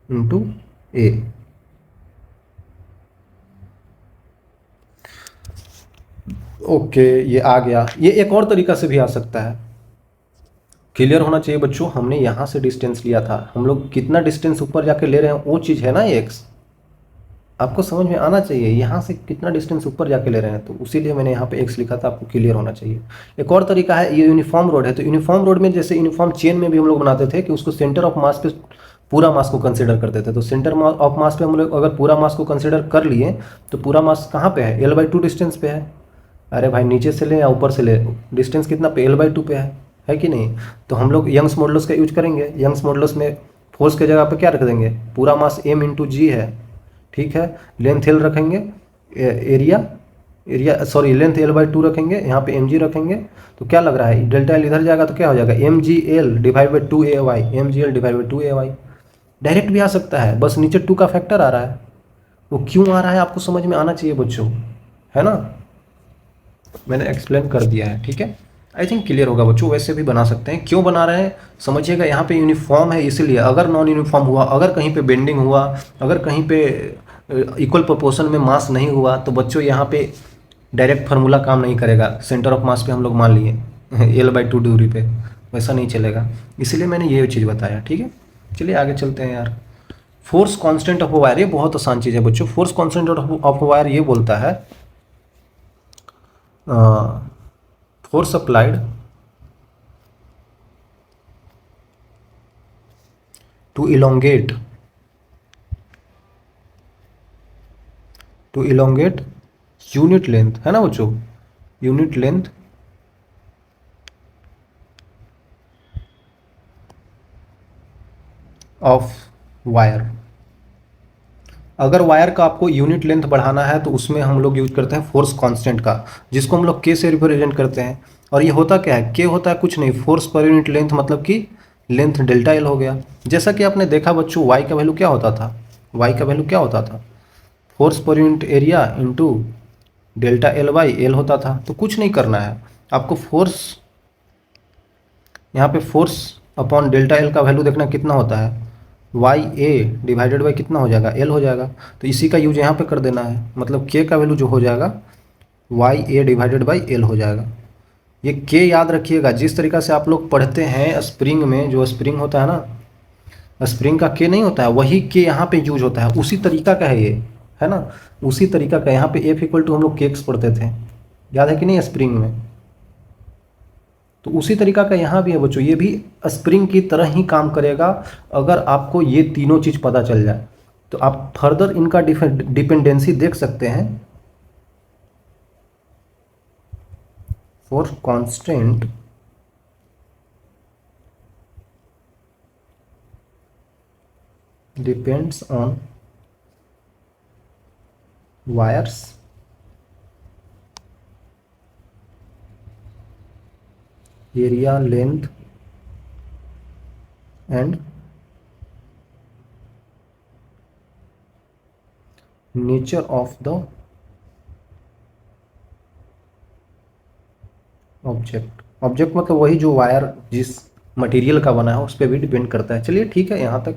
into A. Okay, ये आ गया। ये एक और तरीका से भी आ सकता है। क्लियर होना चाहिए बच्चों, हमने यहाँ से डिस्टेंस लिया था, हम लोग कितना डिस्टेंस ऊपर जाके ले रहे हैं वो चीज़ है ना ये एक्स, आपको समझ में आना चाहिए। यहाँ से कितना डिस्टेंस ऊपर जाके ले रहे हैं, तो उसीलिए मैंने यहाँ पे एक्स लिखा था, आपको क्लियर होना चाहिए। एक और तरीका है, ये यूनिफॉर्म रोड है, तो यूनिफॉर्म रोड में जैसे यूनिफॉर्म चेन में भी हम लोग बनाते थे कि उसको सेंटर ऑफ मास पे पूरा मास को कंसिडर करते थे। तो सेंटर ऑफ मास पे हम लोग अगर पूरा मास को कंसिडर कर लिए तो पूरा मास कहाँ पे है, L/2 डिस्टेंस पे है। अरे भाई नीचे से ले या ऊपर से ले, डिस्टेंस कितना पे, L/2 पे है कि नहीं। तो हम लोग यंग्स मॉडुलस का यूज करेंगे। यंग्स मॉडुलस में फोर्स के जगह पे क्या रख देंगे, पूरा मास m इंटू जी है, ठीक है। लेंथ L रखेंगे, एरिया सॉरी लेंथ L/2 रखेंगे, यहाँ पे mg रखेंगे। तो क्या लग रहा है, डेल्टा L इधर जाएगा तो क्या हो जाएगा, mgl divide by 2ay, mgl divide by 2ay। Direct भी आ सकता है, बस नीचे 2 का फैक्टर आ रहा है। वो क्यों आ रहा है आपको समझ में आना चाहिए बच्चों, है ना। मैंने एक्सप्लेन कर दिया है, ठीक है। आई थिंक क्लियर होगा बच्चों। वैसे भी बना सकते हैं, क्यों बना रहे हैं समझिएगा। यहाँ पे यूनिफॉर्म है इसीलिए, अगर नॉन यूनिफॉर्म हुआ, अगर कहीं पे बेंडिंग हुआ, अगर कहीं पे इक्वल प्रोपोर्शन में मास नहीं हुआ, तो बच्चों यहाँ पे डायरेक्ट फार्मूला काम नहीं करेगा। सेंटर ऑफ मास पे हम लोग मान लिए L/2 दूरी पे, वैसा नहीं चलेगा। इसीलिए मैंने ये चीज़ बताया, ठीक है। चलिए आगे चलते हैं यार। फोर्स कांस्टेंट ऑफ वायर, ये बहुत आसान चीज़ है बच्चों। फोर्स कांस्टेंट ऑफ वायर ये बोलता है force applied to elongate unit length, है ना बच्चों, यूनिट लेंथ ऑफ वायर। अगर वायर का आपको यूनिट लेंथ बढ़ाना है तो उसमें हम लोग यूज करते हैं फोर्स कांस्टेंट का, जिसको हम लोग के से रिप्रेजेंट करते हैं। और ये होता क्या है, के होता है कुछ नहीं, फोर्स पर यूनिट लेंथ, मतलब कि लेंथ डेल्टा एल हो गया। जैसा कि आपने देखा बच्चों, वाई का वैल्यू क्या होता था, वाई का वैल्यू क्या होता था, फोर्स पर unit area into delta L by L होता था। तो कुछ नहीं करना है आपको, फोर्स यहाँ पे फोर्स अपॉन डेल्टा एल का वैल्यू देखना कितना होता है, वाई ए डिवाइडेड बाई कितना हो जाएगा, एल हो जाएगा। तो इसी का यूज यहाँ पे कर देना है, मतलब के का वैल्यू जो हो जाएगा Y A divided by L हो जाएगा। ये के याद रखिएगा, जिस तरीका से आप लोग पढ़ते हैं स्प्रिंग में, जो स्प्रिंग होता है ना, स्प्रिंग का के नहीं होता है, वही के यहाँ पे यूज होता है, उसी तरीका का है ये, है ना, उसी तरीका का। यहाँ पे एफ इक्वल टू हम लोग के एक्स पढ़ते थे, याद है कि नहीं, स्प्रिंग में। तो उसी तरीका का यहाँ भी है बच्चों, ये भी स्प्रिंग की तरह ही काम करेगा। अगर आपको ये तीनों चीज़ पता चल जाए तो आप फर्दर इनका डिपेंडेंसी देख सकते हैं। Force constant depends on wires area length and nature of the object. Object मतलब वही जो वायर जिस मटेरियल का बना है उस पर भी डिपेंड करता है। चलिए ठीक है, यहाँ तक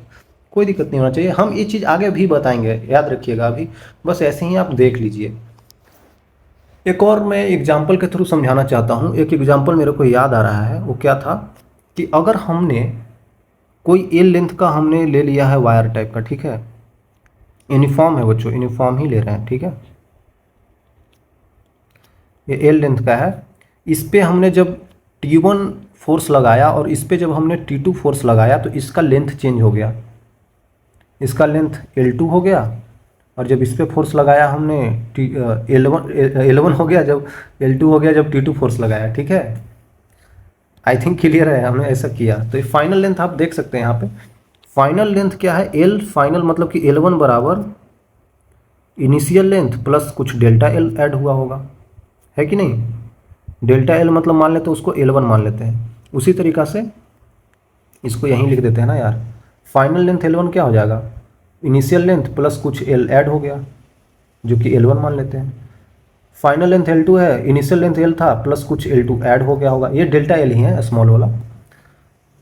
कोई दिक्कत नहीं होना चाहिए। हम ये चीज़ आगे भी बताएंगे, याद रखिएगा। अभी बस ऐसे ही आप देख लीजिए। एक और मैं एग्जाम्पल के थ्रू समझाना चाहता हूँ। एक एग्जाम्पल मेरे को याद आ रहा है, वो क्या था कि अगर हमने कोई एल लेंथ का हमने ले लिया है वायर टाइप का, ठीक है, यूनिफॉर्म है बच्चों, यूनिफॉर्म ही ले रहे हैं, ठीक है, ये एल लेंथ का है। इस पे हमने जब T1 फोर्स लगाया और इस पे जब हमने T2 फोर्स लगाया तो इसका लेंथ चेंज हो गया, इसका लेंथ L2 हो गया। और जब इस पे फोर्स लगाया हमने L1 हो गया, जब L2 हो गया जब T2 फोर्स लगाया, ठीक है। आई थिंक क्लियर है, हमने ऐसा किया। तो ये फाइनल लेंथ आप देख सकते हैं यहाँ पे। फाइनल लेंथ क्या है, एल फाइनल मतलब कि L1 बराबर इनिशियल लेंथ प्लस कुछ डेल्टा एल ऐड हुआ होगा, है कि नहीं। डेल्टा एल मतलब मान लेते हैं उसको L1 मान लेते हैं, उसी तरीका से इसको यहीं लिख देते हैं ना यार। फाइनल लेंथ L1 क्या हो जाएगा, इनिशियल लेंथ प्लस कुछ एल ऐड हो गया जो कि L1 मान लेते हैं। फाइनल लेंथ L2 है, इनिशियल लेंथ L था प्लस कुछ L2 ऐड हो गया होगा, ये डेल्टा एल ही है स्मॉल वाला।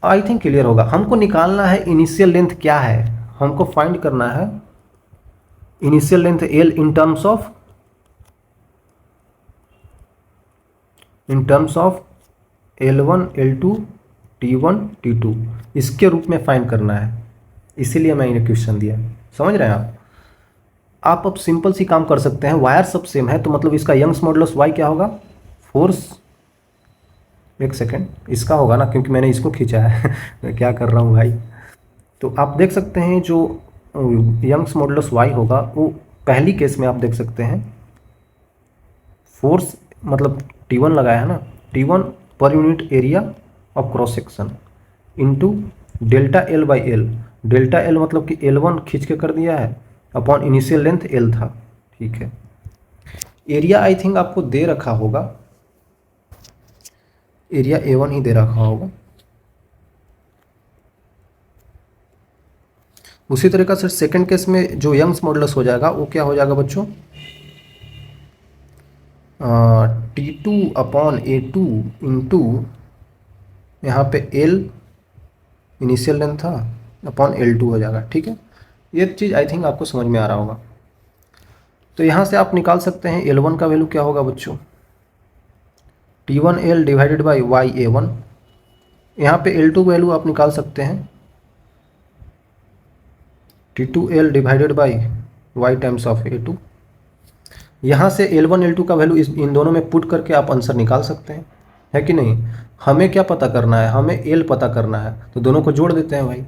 आई थिंक क्लियर होगा। हमको निकालना है इनिशियल लेंथ क्या है, हमको फाइंड करना है initial length L in terms of L1 L2 T1 T2 इसके रूप में फाइंड करना है, इसीलिए मैंने ये क्वेश्चन दिया। समझ रहे हैं आप अब सिंपल सी काम कर सकते हैं, वायर सब सेम है तो मतलब इसका यंग्स मॉडुलस वाई क्या होगा, फोर्स, एक सेकेंड इसका होगा ना क्योंकि मैंने इसको खींचा है मैं क्या कर रहा हूँ भाई। तो आप देख सकते हैं जो यंग्स मॉडुलस वाई होगा वो पहली केस में आप देख सकते हैं फोर्स मतलब T1 लगाया है ना, T1 पर unit area of cross section into delta L by L, delta L मतलब कि L1 खींच के कर दिया है अपॉन इनिशियल लेंथ L था। ठीक है, एरिया आई थिंक आपको दे रखा होगा, एरिया A1 ही दे रखा होगा। उसी तरीके से सेकंड केस में जो यंग्स मॉडुलस हो जाएगा वो क्या हो जाएगा बच्चों, T2 अपॉन A2 इंटू यहाँ पे L इनिशियल लेंथ था अपॉन L2 हो जाएगा। ठीक है, ये चीज़ आई थिंक आपको समझ में आ रहा होगा। तो यहाँ से आप निकाल सकते हैं L1 का वैल्यू क्या होगा बच्चों, T1L divided by Y A1। यहाँ पे L2 वैल्यू आप निकाल सकते हैं T2L divided by Y times of A2। यहाँ से L1 L2 का वैल्यू इन दोनों में पुट करके आप आंसर निकाल सकते हैं, है कि नहीं। हमें क्या पता करना है, हमें L पता करना है, तो दोनों को जोड़ देते हैं भाई,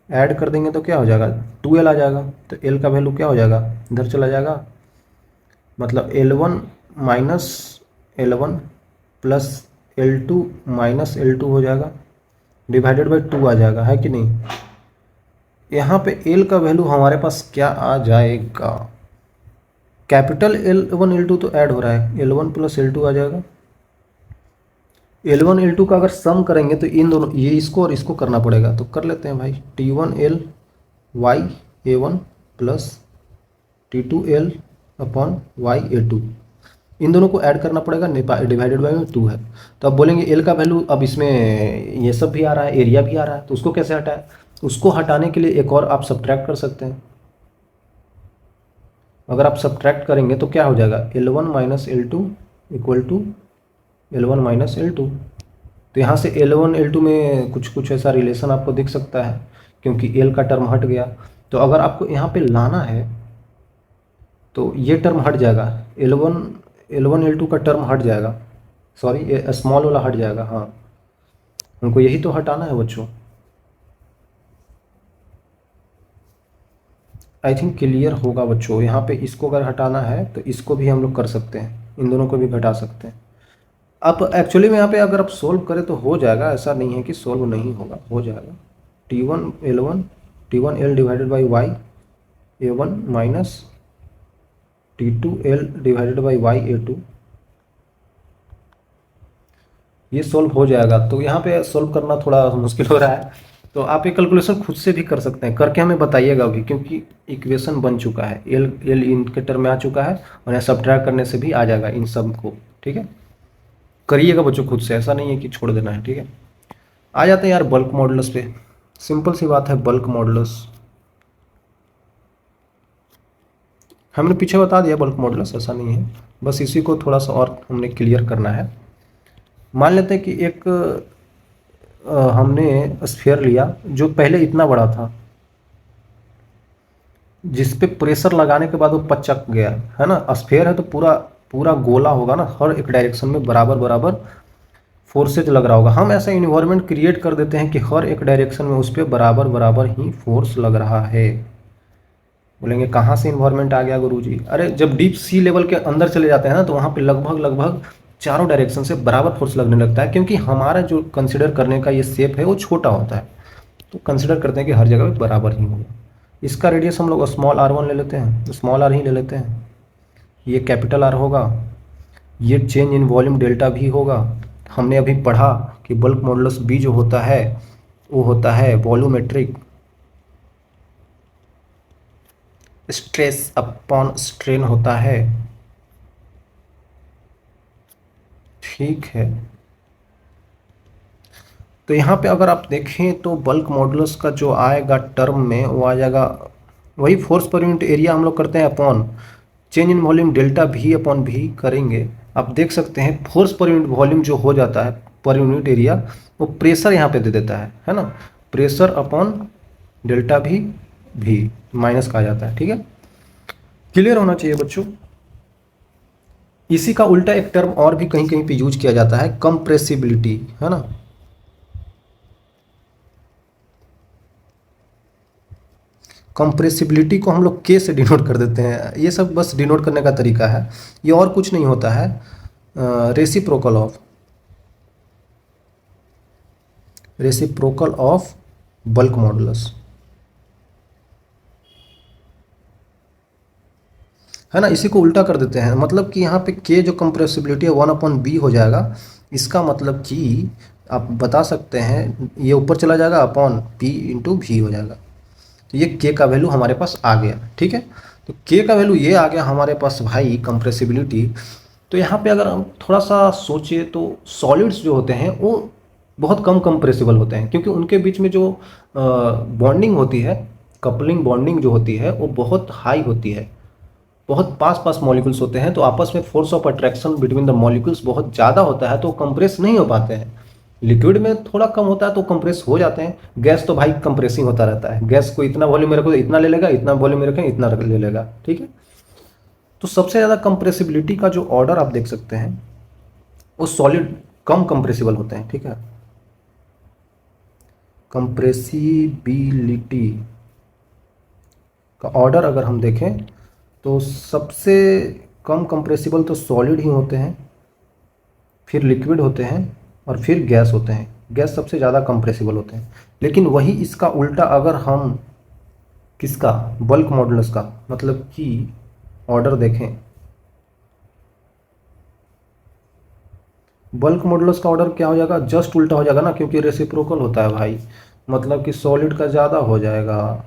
ऐड कर देंगे तो क्या हो जाएगा 2L आ जाएगा। तो L का वैल्यू क्या हो जाएगा, इधर चला जाएगा, मतलब L1 minus L1 plus L2 minus L2 हो जाएगा डिवाइडेड बाई 2 आ जाएगा, है कि नहीं। यहाँ पे L का वैल्यू हमारे पास क्या आ जाएगा, कैपिटल L1 L2 तो ऐड हो रहा है, L1 प्लस L2 आ जाएगा। L1 L2 का अगर सम करेंगे तो इन दोनों ये इसको और इसको करना पड़ेगा, तो कर लेते हैं भाई T1L Y A1 plus T2L upon Y A2, इन दोनों को ऐड करना पड़ेगा, डिवाइडेड बाई 2 है। तो अब बोलेंगे L का वैल्यू, अब इसमें ये सब भी आ रहा है, एरिया भी आ रहा है, तो उसको कैसे हटाए, उसको हटाने के लिए एक और आप सब्ट्रैक्ट कर सकते हैं। अगर आप सब्ट्रैक्ट करेंगे तो क्या हो जाएगा, L1 minus L2 equal to L1 minus L2। तो यहाँ से L1 L2 में कुछ कुछ ऐसा रिलेशन आपको दिख सकता है क्योंकि L का टर्म हट गया। तो अगर आपको यहाँ पे लाना है तो ये टर्म हट जाएगा, L1 L2 का टर्म हट जाएगा, सॉरी स्मॉल वाला हट जाएगा। हाँ, हमको यही तो हटाना है बच्चों। आई थिंक क्लियर होगा बच्चों। यहाँ पे इसको अगर हटाना है तो इसको भी हम लोग कर सकते हैं, इन दोनों को भी घटा सकते हैं। अब एक्चुअली में यहाँ पे अगर आप सोल्व करें तो हो जाएगा, ऐसा नहीं है कि सोल्व नहीं होगा, हो जाएगा। T1L divided by Y A1 minus T2L divided by Y A2, ये सोल्व हो जाएगा। तो यहाँ पे सोल्व करना थोड़ा मुश्किल हो रहा है, तो आप ये कैलकुलेशन खुद से भी कर सकते हैं, करके हमें बताइएगा अभी, क्योंकि इक्वेशन बन चुका है, एल इनके टर्म में आ चुका है और यहाँ सब्ट्रैक्ट करने से भी आ जाएगा इन सब को। ठीक है, करिएगा बच्चों खुद से, ऐसा नहीं है कि छोड़ देना है। ठीक है, आ जाते हैं यार बल्क मॉडुलस पे। सिंपल सी बात है, बल्क मॉडुलस हमने पीछे बता दिया, बल्क मॉडुलस ऐसा नहीं है, बस इसी को थोड़ा सा और हमने क्लियर करना है। मान लेते हैं कि एक हमने स्फीयर लिया जो पहले इतना बड़ा था, जिस पे प्रेशर लगाने के बाद वो पचक गया, है ना। स्फीयर है तो पूरा पूरा गोला होगा ना, हर एक डायरेक्शन में बराबर बराबर फोर्सेज लग रहा होगा। हम ऐसा इन्वायरमेंट क्रिएट कर देते हैं कि हर एक डायरेक्शन में उस पर बराबर बराबर ही फोर्स लग रहा है। बोलेंगे कहाँ से इन्वायरमेंट आ गया गुरुजी, अरे जब डीप सी लेवल के अंदर चले जाते हैं ना तो वहाँ पे लगभग लगभग चारों डायरेक्शन से बराबर फोर्स लगने लगता है, क्योंकि हमारा जो कंसिडर करने का ये शेप है वो छोटा होता है, तो कंसिडर करते हैं कि हर जगह पे बराबर ही होगा। इसका रेडियस हम लोग स्मॉल r1 ले लेते हैं, स्मॉल r ही ले लेते हैं, ये कैपिटल R होगा, ये चेंज इन वॉल्यूम डेल्टा भी होगा। हमने अभी पढ़ा कि बल्क मॉडुलस B जो होता है वो होता है वॉल्यूमेट्रिक स्ट्रेस अपॉन स्ट्रेन होता है। ठीक है, तो यहाँ पे अगर आप देखें तो बल्क मॉडुलस का जो आएगा टर्म में वो आ जाएगा वही फोर्स पर यूनिट एरिया हम लोग करते हैं upon change in volume delta भी अपॉन भी करेंगे। आप देख सकते हैं फोर्स पर यूनिट वॉल्यूम जो हो जाता है पर यूनिट एरिया वो प्रेशर यहाँ पे दे देता है ना, प्रेशर अपॉन डेल्टा भी माइनस कहा जाता है। ठीक है, क्लियर होना चाहिए बच्चों। इसी का उल्टा एक टर्म और भी कहीं कहीं पे यूज किया जाता है, कंप्रेसिबिलिटी, है ना। कंप्रेसिबिलिटी को हम लोग के से डिनोट कर देते हैं, ये सब बस डिनोट करने का तरीका है, ये और कुछ नहीं होता है। रेसिप्रोकल ऑफ बल्क मॉडुलस, है ना। इसी को उल्टा कर देते हैं, मतलब कि यहाँ पे के जो कंप्रेसिबिलिटी है 1/b हो जाएगा। इसका मतलब कि आप बता सकते हैं ये ऊपर चला जाएगा अपॉन p इंटू भी हो जाएगा। तो ये के का वैल्यू हमारे पास आ गया। ठीक है, तो के का वैल्यू ये आ गया हमारे पास भाई कंप्रेसिबिलिटी। तो यहाँ पे अगर हम थोड़ा सा सोचे तो सॉलिड्स जो होते हैं वो बहुत कम कंप्रेसिबल होते हैं, क्योंकि उनके बीच में जो बॉन्डिंग होती है, कपलिंग बॉन्डिंग जो होती है वो बहुत हाई होती है, बहुत पास पास मॉलिक्यूल्स होते हैं, तो आपस में force of attraction between the molecules बहुत ज़्यादा होता है, तो कंप्रेस नहीं हो पाते हैं। लिक्विड में थोड़ा कम होता है तो कंप्रेस हो जाते हैं। गैस तो भाई कंप्रेसिंग होता रहता है, गैस को इतना वॉल्यूम में रखो तो इतना ले लेगा, इतना वॉल्यूम में रखें इतना ले लेगा। ठीक है, तो सबसे ज़्यादा कंप्रेसिबिलिटी का जो ऑर्डर आप देख सकते हैं वो सॉलिड कम कंप्रेसिबल होते हैं। ठीक है, कंप्रेसिबिलिटी का ऑर्डर अगर हम देखें तो सबसे कम कंप्रेसिबल तो सॉलिड ही होते हैं, फिर लिक्विड होते हैं और फिर गैस होते हैं। गैस सबसे ज़्यादा कंप्रेसिबल होते हैं। लेकिन वही इसका उल्टा अगर हम किसका, बल्क मॉडुलस का मतलब कि ऑर्डर देखें, बल्क मॉडुलस का ऑर्डर क्या हो जाएगा, जस्ट उल्टा हो जाएगा ना, क्योंकि रेसिप्रोकल होता है भाई। मतलब कि सॉलिड का ज़्यादा हो जाएगा,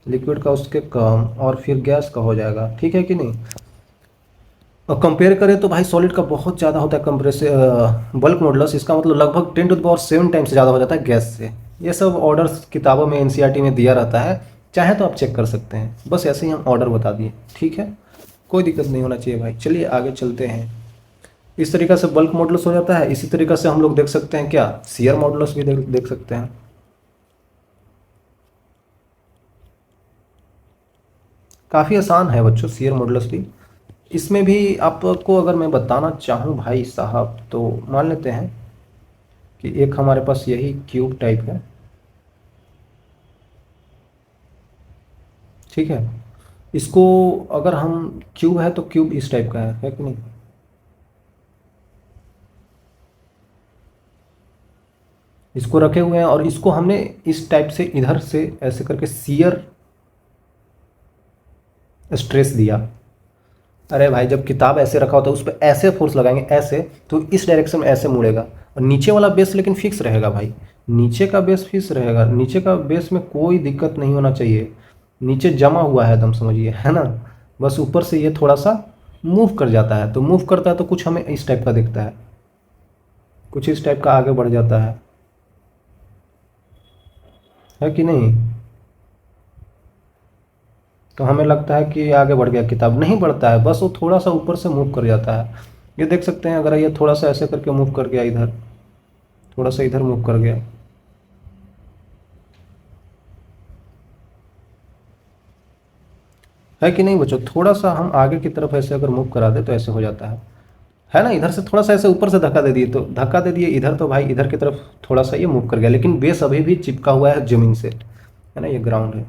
लिक्विड का उसके कम, और फिर गैस का हो जाएगा। ठीक है कि नहीं। और कंपेयर करें तो भाई सॉलिड का बहुत ज़्यादा होता है बल्क मॉडुलस, इसका मतलब लगभग 10⁻7 टाइम्स से ज़्यादा हो जाता है गैस से। ये सब ऑर्डर्स किताबों में एनसीईआरटी में दिया रहता है, चाहे तो आप चेक कर सकते हैं। बस ऐसे ही हम ऑर्डर बता दिए। ठीक है, कोई दिक्कत नहीं होना चाहिए भाई। चलिए आगे चलते हैं। इस तरीक़ा से बल्क मॉडुलस हो जाता है। इसी तरीक़ा से हम लोग देख सकते हैं क्या, शियर मॉडुलस भी देख सकते हैं। काफ़ी आसान है बच्चों शियर मॉडुलस भी। इसमें भी आपको अगर मैं बताना चाहूँ भाई साहब, तो मान लेते हैं कि एक हमारे पास यही क्यूब टाइप है। ठीक है, इसको अगर हम क्यूब है तो क्यूब इस टाइप का है कि नहीं। इसको रखे हुए हैं और इसको हमने इस टाइप से इधर से ऐसे करके शियर स्ट्रेस दिया। अरे भाई जब किताब ऐसे रखा होता है उस पर ऐसे फोर्स लगाएंगे ऐसे, तो इस डायरेक्शन में ऐसे मुड़ेगा। और नीचे वाला बेस लेकिन फिक्स रहेगा भाई, नीचे का बेस फिक्स रहेगा। नीचे का बेस में कोई दिक्कत नहीं होना चाहिए, नीचे जमा हुआ है एकदम, समझिए, है ना। बस ऊपर से ये थोड़ा सा मूव कर जाता है, तो मूव करता है तो कुछ हमें इस टाइप का दिखता है, कुछ इस टाइप का आगे बढ़ जाता है कि नहीं। तो हमें लगता है कि आगे बढ़ गया, किताब नहीं बढ़ता है, बस वो थोड़ा सा ऊपर से मूव कर जाता है। ये देख सकते हैं, अगर ये थोड़ा सा ऐसे करके मूव कर गया, इधर थोड़ा सा इधर मूव कर गया, है कि नहीं बच्चों। थोड़ा सा हम आगे की तरफ ऐसे अगर मूव करा दे तो ऐसे हो जाता है ना। इधर से थोड़ा सा ऐसे ऊपर से धक्का दे दिए तो धक्का दे दिए इधर, तो भाई इधर की तरफ थोड़ा सा ये मूव कर गया, लेकिन बेस अभी भी चिपका हुआ है ज़मीन से, है ना, ये ग्राउंड है।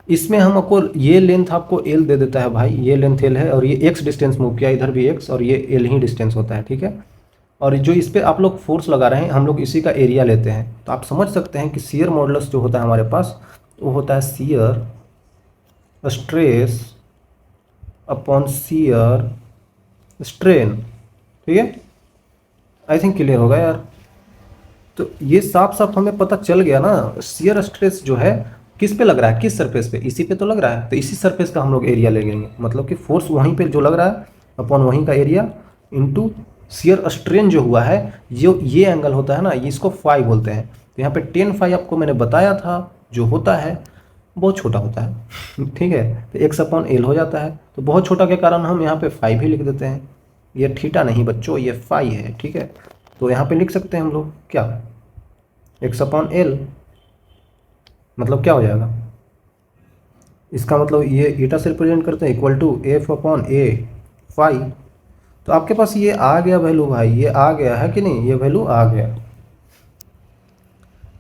इसमें हम आपको ये लेंथ आपको एल दे देता है भाई, ये लेंथ एल है और ये एक्स डिस्टेंस मूव किया, इधर भी एक्स और ये एल ही डिस्टेंस होता है। ठीक है, और जो इस पर आप लोग फोर्स लगा रहे हैं हम लोग इसी का एरिया लेते हैं। तो आप समझ सकते हैं कि शियर मॉडुलस जो होता है हमारे पास वो होता है shear stress upon shear strain. ठीक है, आई थिंक क्लियर होगा यार। तो ये साफ साफ हमें पता चल गया ना, शियर स्ट्रेस जो है किस पे लग रहा है, किस सरफेस पे, इसी पे तो लग रहा है। तो इसी सरफेस का हम लोग एरिया ले लेंगे, मतलब कि फोर्स वहीं पे जो लग रहा है अपॉन वहीं का एरिया इंटू शियर स्ट्रेन जो हुआ है, जो ये एंगल होता है ना, ये इसको फाई बोलते हैं। तो यहाँ पे टेन फाई आपको मैंने बताया था, जो होता है बहुत छोटा होता है ठीक है, तो एक्स अपॉन एल हो जाता है। तो बहुत छोटा के कारण हम यहाँ पे फाई भी लिख देते हैं। ये थीटा नहीं बच्चों, ये फाई है, ठीक है। तो यहाँ पे लिख सकते हैं हम लोग क्या, एक्स अपॉन एल, मतलब क्या हो जाएगा, इसका मतलब ये ईटा से रिप्रेजेंट करते हैं, equal to F upon A phi. तो आपके पास ये आ गया वैल्यू भाई, ये आ गया है कि नहीं, ये वैल्यू आ गया।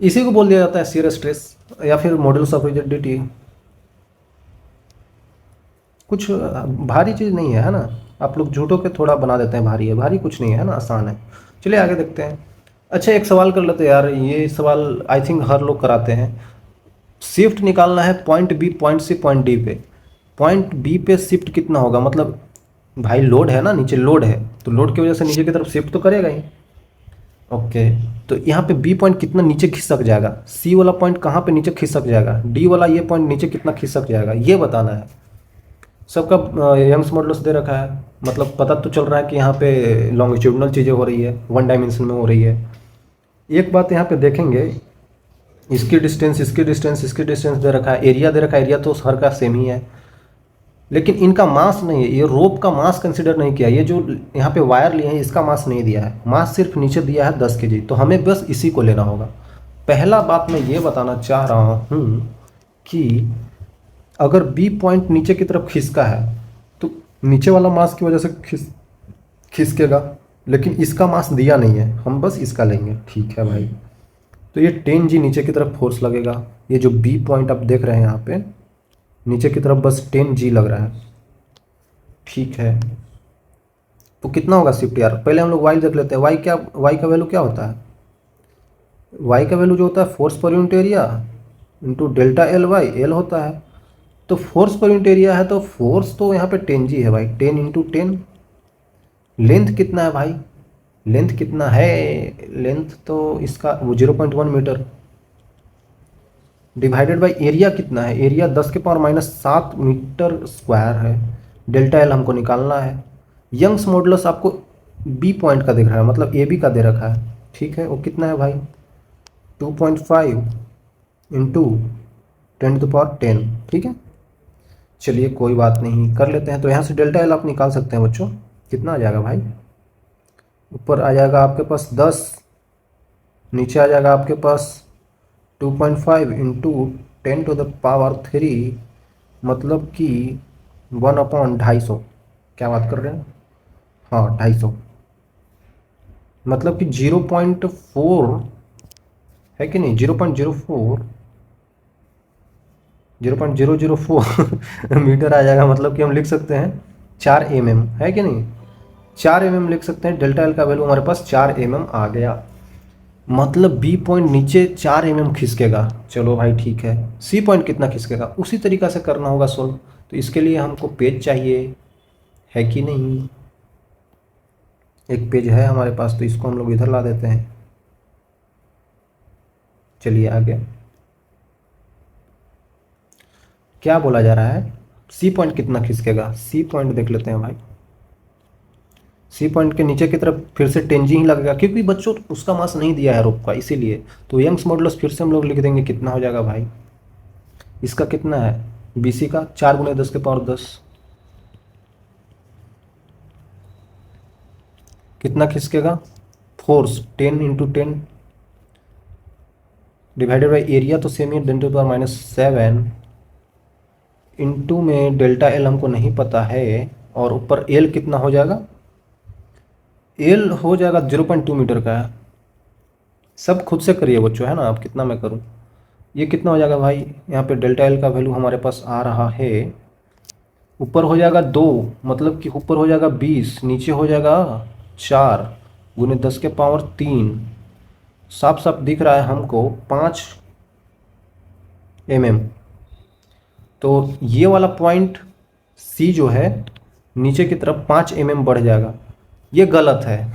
इसी को बोल दिया जाता है शियर स्ट्रेस या फिर मॉडुलस ऑफ रिजिडिटी। कुछ भारी चीज़ नहीं है, है ना। आप लोग झूठों के थोड़ा बना देते हैं भारी है, भारी कुछ नहीं है ना, आसान है। चलिए आगे देखते हैं। अच्छा एक सवाल कर लेते हैं यार, ये सवाल आई थिंक हर लोग कराते हैं। शिफ्ट निकालना है point B, point C, point D पे। पॉइंट बी पे शिफ्ट कितना होगा, मतलब भाई लोड है ना, नीचे लोड है, तो लोड की वजह से नीचे की तरफ शिफ्ट तो करेगा ही। ओके, तो यहाँ पे बी पॉइंट कितना नीचे खिसक जाएगा, सी वाला पॉइंट कहाँ पे नीचे खिसक जाएगा, डी वाला ये पॉइंट नीचे कितना खिसक जाएगा, ये बताना है। सबका यंग्स मॉडुलस दे रखा है, मतलब पता तो चल रहा है कि यहाँ पे लॉन्गिट्यूडनल चीज़ें हो रही है, वन डायमेंशन में हो रही है। एक बात यहाँ पे देखेंगे, इसकी डिस्टेंस, इसकी डिस्टेंस, इसकी डिस्टेंस दे रखा है, एरिया दे रखा है, एरिया तो हर का सेम ही है, लेकिन इनका मास नहीं है। ये रोप का मास कंसिडर नहीं किया, ये जो यहाँ पे वायर लिए हैं इसका मास नहीं दिया है, मास सिर्फ नीचे दिया है 10 kg। तो हमें बस इसी को लेना होगा। पहला बात मैं ये बताना चाह रहा हूँ कि अगर बी पॉइंट नीचे की तरफ खिसका है तो नीचे वाला मास की वजह से खिसकेगा, लेकिन इसका मास दिया नहीं है, हम बस इसका लेंगे, ठीक है भाई। तो ये 10G नीचे की तरफ फोर्स लगेगा। ये जो बी पॉइंट आप देख रहे हैं यहाँ पे नीचे की तरफ बस 10G लग रहा है, ठीक है। तो कितना होगा शिफ्ट यार, पहले हम लोग वाई देख लेते हैं। वाई क्या, वाई का वैल्यू क्या होता है, वाई का वैल्यू जो होता है फोर्स पर unit area into delta L Y, L होता है। तो फोर्स पर यूनिट एरिया है, तो फोर्स तो यहाँ पे 10G है भाई, 10 इंटू 10। लेंथ कितना है भाई, लेंथ कितना है, लेंथ तो इसका 0.1 मीटर डिवाइडेड बाय एरिया कितना है, एरिया 10 के पावर -7 मीटर स्क्वायर है। डेल्टा एल हमको निकालना है। यंग्स मॉडुलस आपको बी पॉइंट का दिख रहा है, मतलब ए बी का दे रखा है, ठीक है। वो कितना है भाई, 2.5 इंटू 10⁻10, ठीक है। चलिए कोई बात नहीं, कर लेते हैं। तो यहाँ से डेल्टा एल आप निकाल सकते हैं बच्चों, कितना आ जाएगा भाई, ऊपर आ जाएगा आपके पास 10, नीचे आ जाएगा आपके पास 2.5 इंटू 10⁻3, मतलब कि 1/250। क्या बात कर रहे हैं, हाँ 250, मतलब कि 0.4 है कि नहीं, 0.04 0.004 मीटर आ जाएगा। मतलब कि हम लिख सकते हैं 4 mm, है कि नहीं, 4 mm लिख सकते हैं। डेल्टा एल का वैल्यू हमारे पास 4 mm आ गया, मतलब बी पॉइंट नीचे 4 mm खिसकेगा। चलो भाई ठीक है, सी पॉइंट कितना खिसकेगा उसी तरीक़ा से करना होगा सोल्व। तो इसके लिए हमको पेज चाहिए, है कि नहीं, एक पेज है हमारे पास, तो इसको हम लोग इधर ला देते हैं। चलिए आगे क्या बोला जा रहा है, सी पॉइंट कितना खिसकेगा, सी पॉइंट देख लेते हैं भाई। सी पॉइंट के नीचे की तरफ फिर से 10G ही लगेगा, क्योंकि बच्चों उसका मास नहीं दिया है रोप का, इसीलिए। तो यंग्स मॉडुलस फिर से हम लोग लिख देंगे, कितना हो जाएगा भाई, इसका कितना है, BC का 4 × 10⁻10, कितना खिसकेगा, force 10 into 10 divided by area तो सेम ही 10⁻7 इंटू में डेल्टा एल हमको नहीं पता है, और ऊपर एल कितना हो जाएगा, एल हो जाएगा 0.2 मीटर का है। सब खुद से करिए बच्चों, है ना, अब कितना मैं करूं। ये कितना हो जाएगा भाई, यहाँ पे डेल्टा एल का वैल्यू हमारे पास आ रहा है, ऊपर हो जाएगा 2, मतलब कि ऊपर हो जाएगा 20, नीचे हो जाएगा 4 × 10⁻3, साफ साफ दिख रहा है हमको 5 mm। तो ये वाला पॉइंट सी जो है नीचे की तरफ 5 mm बढ़ जाएगा। ये गलत है,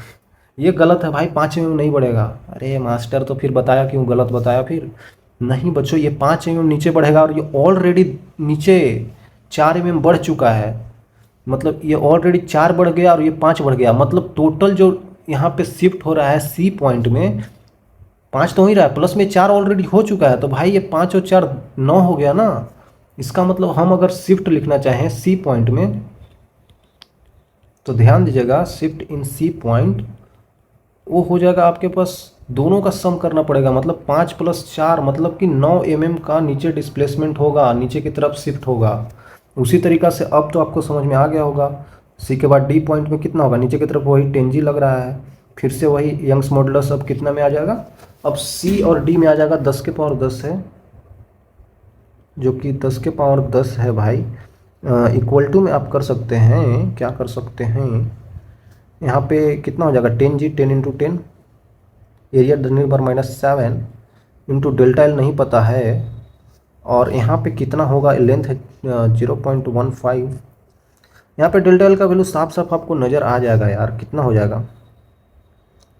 ये गलत है भाई, 5 mm नहीं बढ़ेगा। अरे मास्टर तो फिर बताया क्यों, गलत बताया फिर। नहीं बच्चों, ये 5 mm नीचे बढ़ेगा, और ये ऑलरेडी नीचे 4 mm बढ़ चुका है। मतलब ये ऑलरेडी 4 बढ़ गया और ये 5 बढ़ गया, मतलब टोटल जो यहाँ पे शिफ्ट हो रहा है सी पॉइंट में 5 तो हो ही रहा है, प्लस में 4 ऑलरेडी हो चुका है, तो भाई ये 5 और 4 9 हो गया ना। इसका मतलब हम अगर शिफ्ट लिखना चाहें सी पॉइंट में तो ध्यान दीजिएगा, शिफ्ट इन सी पॉइंट वो हो जाएगा आपके पास, दोनों का सम करना पड़ेगा, मतलब 5 + 4 मतलब कि 9 mm का नीचे डिस्प्लेसमेंट होगा, नीचे की तरफ शिफ्ट होगा। उसी तरीक़ा से अब तो आपको समझ में आ गया होगा। सी के बाद डी पॉइंट में कितना होगा, नीचे की तरफ वही 10G लग रहा है, फिर से वही यंग्स मॉडुलस अब कितना में आ जाएगा, अब सी और डी में आ जाएगा 10 के पावर 10 है, जो कि 10 के पावर 10 है भाई। इक्वल टू में आप कर सकते हैं, क्या कर सकते हैं, यहाँ पे कितना हो जाएगा 10G 10 × 10 area (-7) into delta L नहीं पता है, और यहाँ पे कितना होगा, लेंथ है 0.15, यहाँ पे डेल्टा एल का वैल्यू साफ साफ आपको नज़र आ जाएगा यार, कितना हो जाएगा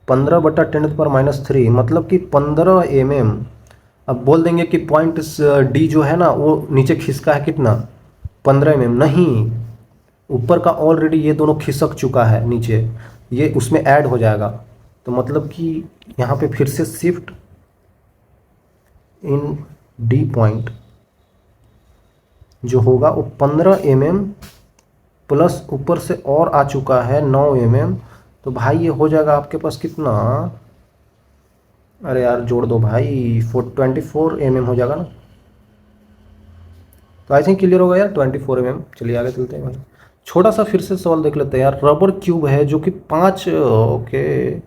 15/10⁻³ मतलब कि 15 mm। अब बोल देंगे कि पॉइंट डी जो है ना वो नीचे खिसका है कितना 15 mm, नहीं, ऊपर का ऑलरेडी ये दोनों खिसक चुका है नीचे, ये उसमें ऐड हो जाएगा, तो मतलब कि यहाँ पे फिर से शिफ्ट इन डी पॉइंट जो होगा वो 15 mm प्लस ऊपर से और आ चुका है 9 mm, तो भाई ये हो जाएगा आपके पास कितना, अरे यार जोड़ दो भाई, 24 mm हो जाएगा ना। तो आई थिंक क्लियर होगा यार 24 mm। चलिए आगे चलते हैं भाई, छोटा सा फिर से सवाल देख लेते हैं यार। रबर क्यूब है जो कि 5 ओके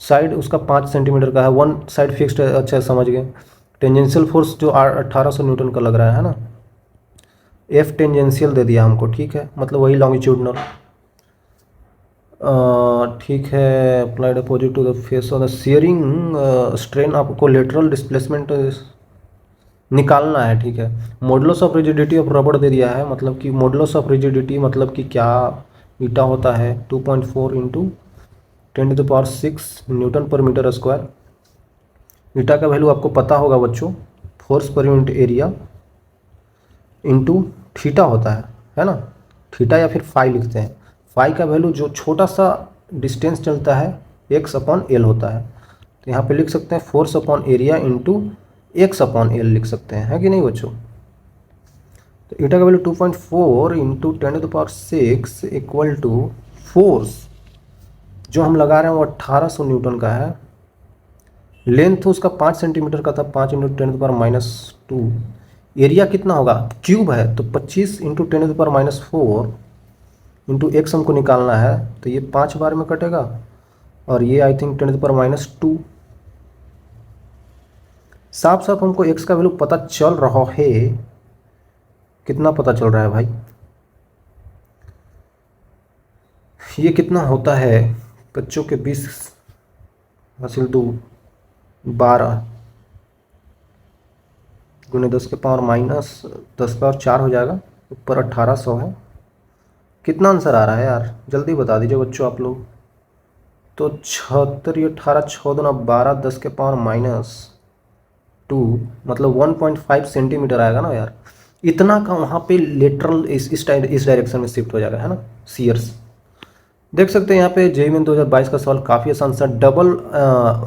साइड उसका 5 सेंटीमीटर का है, वन साइड फिक्स्ड है, अच्छा समझ गए। टेंजेंशियल फोर्स जो 1800 न्यूटन का लग रहा है ना, एफ टेंजेंशियल दे दिया हमको, ठीक है, मतलब वही लॉन्गिट्यूडनल, ठीक है। Applied opposite to the face of the shearing strain, आपको लेटरल डिस्प्लेसमेंट निकालना है, ठीक है। मॉडुलस ऑफ रिजिडिटी ऑफ रबड़ दे दिया है, मतलब कि मॉडुलस ऑफ रिजिडिटी मतलब कि क्या, ईटा होता है 2.4 × 10⁶ Nm/m²। ईटा का वैल्यू आपको पता होगा बच्चों, फोर्स पर यूनिट एरिया इंटू थीटा होता है ना, थीटा या फिर फाई लिखते हैं। फाई का वैल्यू जो छोटा सा डिस्टेंस चलता है x/L होता है, तो यहाँ पे लिख सकते हैं force upon area into x/L लिख सकते हैं, है कि नहीं बच्चों। तो ईटा का वैल्यू 2.4 × 10⁶ इक्वल टू फोर्स जो हम लगा रहे हैं वो 1800 न्यूटन का है, लेंथ उसका 5 सेंटीमीटर का था, 5 × 10⁻²। एरिया कितना होगा, क्यूब है तो 25 × 10⁻⁴ इंटू x हमको निकालना है, तो ये 5 बार में कटेगा, और ये आई थिंक 10⁻²। साफ साफ हमको x का वैल्यू पता चल रहा है, कितना पता चल रहा है भाई, ये कितना होता है बच्चों के 20 हासिल 2 12 × 10⁻⁻4 हो जाएगा, ऊपर 1800 है। कितना आंसर आ रहा है यार, जल्दी बता दीजिए बच्चों आप लोग। तो 76, ये 18, 6 दूना 12, 10⁻², मतलब 1.5 सेंटीमीटर आएगा ना यार, इतना का वहाँ पे लेटरल इस डायरेक्शन में शिफ्ट हो जाएगा, है ना, सीयर्स। देख सकते हैं यहाँ पे जेईई मेन 2022 का सवाल काफ़ी आसान सा, डबल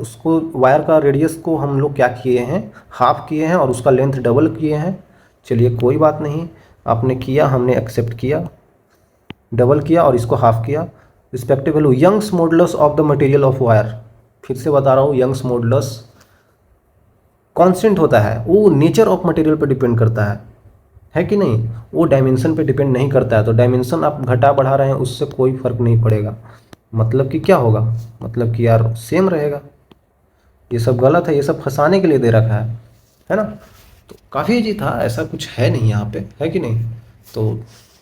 उसको वायर का रेडियस को हम लोग क्या किए हैं, हाफ किए हैं, और उसका लेंथ डबल किए हैं। चलिए कोई बात नहीं, आपने किया, हमने एक्सेप्ट किया, डबल किया और इसको हाफ किया। Respective value Young's modulus of the material of wire, फिर से बता रहा हूँ, यंग्स मॉडुलस कांस्टेंट होता है, वो नेचर ऑफ मटेरियल पर डिपेंड करता है कि नहीं, वो डायमेंशन पे डिपेंड नहीं करता है। तो डायमेंशन आप घटा बढ़ा रहे हैं उससे कोई फ़र्क नहीं पड़ेगा, मतलब कि क्या होगा, मतलब कि यार सेम रहेगा। ये सब गलत है, ये सब फंसाने के लिए दे रखा है ना। तो काफ़ी ईजी था, ऐसा कुछ है नहीं यहाँ पे, है कि नहीं। तो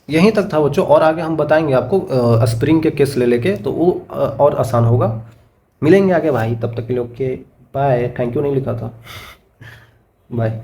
यहीं तक था बच्चों, और आगे हम बताएंगे आपको स्प्रिंग के केस ले लेके, तो वो और आसान होगा। मिलेंगे आगे भाई, तब तक के लिए ओके बाय। थैंक यू नहीं लिखा था, बाय।